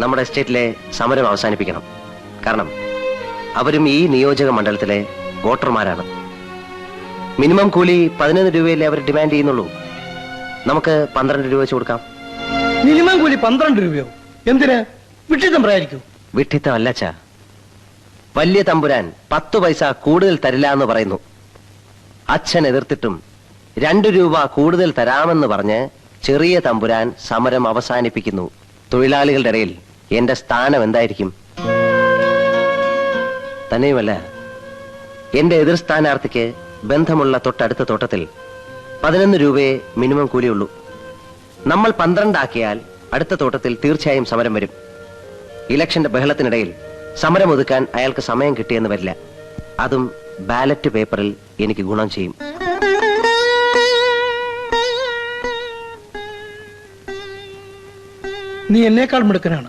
നമ്മുടെ എസ്റ്റേറ്റിലെ സമരം അവസാനിപ്പിക്കണം. കാരണം അവരും ഈ നിയോജക മണ്ഡലത്തിലെ വോട്ടർമാരാണ്. മിനിമം കൂലി 11 രൂപയല്ലേ അവർ ഡിമാൻഡ് ചെയ്യുന്നുള്ളൂ. നമുക്ക് 12 രൂപ വെച്ച് കൊടുക്കാം. മിനിമം കൂലി 12 രൂപയോ? എന്തിന്? വിട്ടിത്തം പറയായിരിക്കും. വിട്ടിത്തം അല്ലച്ചാ, വലിയ തമ്പുരാൻ 10 പൈസ കൂടുതൽ തരില്ല എന്ന് പറയുന്നു. അച്ഛൻ എതിർത്തിട്ടും 2 രൂപ കൂടുതൽ തരാമെന്ന് പറഞ്ഞ് ചെറിയ തമ്പുരാൻ സമരം അവസാനിപ്പിക്കുന്നു. തൊഴിലാളികളുടെ ഇടയിൽ എന്റെ സ്ഥാനം എന്തായിരിക്കും? തന്നെയുമല്ല, എന്റെ എതിർ സ്ഥാനാർത്ഥിക്ക് ബന്ധമുള്ള തൊട്ടടുത്ത തോട്ടത്തിൽ 11 രൂപയെ മിനിമം കൂലിയുള്ളൂ. നമ്മൾ 12 ആക്കിയാൽ അടുത്ത തോട്ടത്തിൽ തീർച്ചയായും സമരം വരും. ഇലക്ഷന്റെ ബഹളത്തിനിടയിൽ സമരം ഒതുക്കാൻ അയാൾക്ക് സമയം കിട്ടിയെന്ന് വരില്ല. അതും ബാലറ്റ് പേപ്പറിൽ എനിക്ക് ഗുണം ചെയ്യും. നീ എന്നേക്കാൾ മിടുക്കനാണ്.